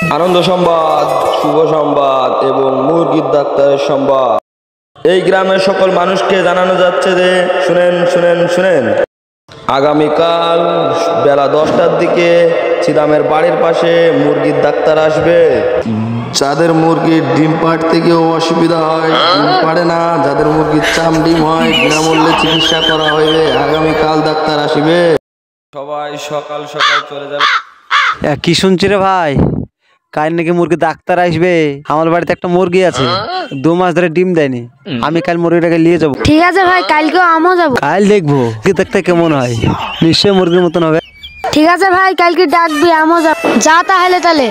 আনন্দ সংবাদ, শুভ সংবাদ এবং মুরগির ডাক্তারের সংবাদ। এই গ্রামের সকল মানুষকে জানানো যাচ্ছে যে শুনেন শুনেন শুনেন, আগামীকাল বেলা 10টার দিকে চিদামের বাড়ির পাশে মুরগির ডাক্তার আসবে। যাদের মুরগির ডিম পাড়তে গিয়েও অসুবিধা হয়, ডিম পাড়ে না, যাদের মুরগির চাম ডিম হয়, বিনামূল্যে চিকিৎসা করা হইবে। আগামীকাল ডাক্তার আসবে, সবাই সকাল সকাল চলে যাবে। কি শুনছি রে ভাই, কাল নাকি মুরগি ডাক্তার আসবে? আমার বাড়িতে একটা মুরগি আছে, 2 মাস ধরে ডিম দেয়নি। আমি কাল মুরগিটাকে নিয়ে যাবো। ঠিক আছে ভাই, কালকেও আমিও যাবো। কাল দেখবো দেখতে কেমন হয়, নিশ্চয়ই মুরগির মতন হবে। ঠিক আছে ভাই, কালকে ডাকবি, আমিও যাবো। যা তাহলে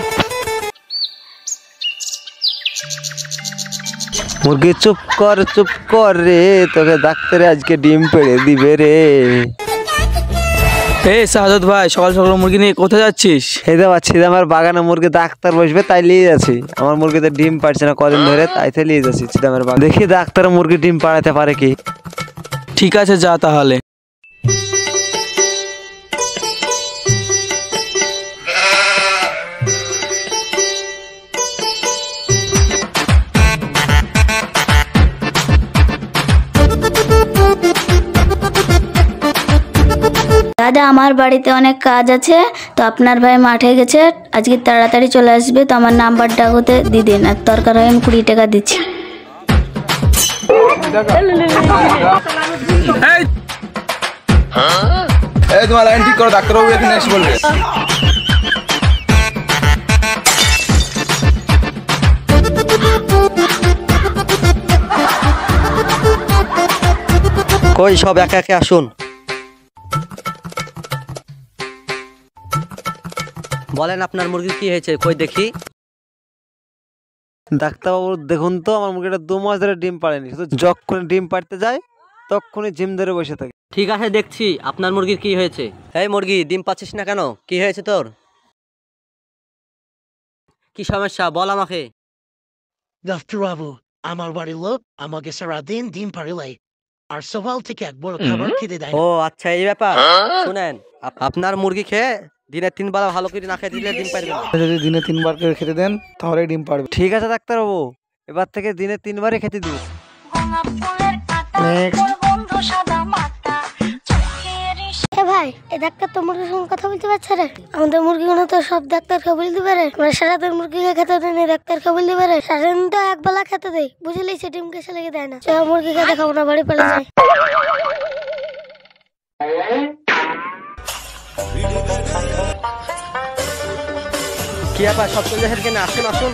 মুরগি চুপ কর রে, তোকে ডাক্তারে আজকে ডিম পেড়ে দিবে রে। এই সাহাদত ভাই, সকাল সকাল মুরগি নিয়ে কোথায় যাচ্ছিস? এই তো পাচ্ছি, আমার বাগানে মুরগি ডাক্তার বসবে তাই নিয়ে যাচ্ছি। আমার মুরগিতে ডিম পাড়ছে না কদিন ধরে, তাই নিয়ে যাচ্ছি চিদামের বাগান। দেখি ডাক্তার মুরগি ডিম পাড়াতে পারে কি। ঠিক আছে, যা তাহলে। দাদা, আমার বাড়িতে অনেক কাজ আছে, তো আপনার ভাই মাঠে গেছে, আজকে তাড়াতাড়ি চলে আসবে, তো আমার নাম্বারটা হতে দিয়ে দিন, আর দরকার হয় আমি 20 টাকা দিচ্ছি। তোমার লাইন ঠিক করো, ডাক্তারবাবু এখানে এসে বলবে। কই সব একে একে আসুন। বলেন আপনার মুরগির কি হয়েছে, কই দেখি। ডাক্তারবাবু দেখুন তো, আমার মুরগিটা 2 মাস ধরে ডিম পাড়েনি, শুধু যখন ডিম পাড়তে যায় তখনই জিম ধরে বসে থাকে। ঠিক আছে, দেখছি আপনার মুরগির কি হয়েছে। এই মুরগি, ডিম পাচ্ছিস না কেন? কি হয়েছে তোর? কি সমস্যা বল আমাকে। ডাক্তারবাবু, আমার বাড়ির লোক আমাকে সারাদিন ডিম পাড়িলে আর সকাল থেকে একবার খাবার খেতে দেয়। ও আচ্ছা, এই ব্যাপার। শুনেন, আপনার মুরগি খেয়ে দিনে 3 বার ভালো করে না খেয়ে দিলে ডিম পারবে না। যদি দিনে 3 বার করে খেতে দেন তাহলে ডিম পারবে। ঠিক আছে ডাক্তারবাবু, এবার থেকে দিনে 3 বারই খেতে দিব। ভাই, এই ডাক্তার তো মুরগির সঙ্গে কথা বলতে পারছে রে। আমাদের মুরগিগুলো তো সব ডাক্তারকে বলতে পারে। আমরা সারাদিন মুরগিকে খেতে দেয়, ডাক্তারকে বলতে পারে। সারাদিন তো একবেলা খেতে দেয়, বুঝলি, সে ডিম কেসে লেগে দেয় না। মুরগি খেতে খাবো না, বাড়ি পালিয়ে যায়। কি ব্যাপার, সব চলে যাচ্ছে কেন? আসুন আসুন।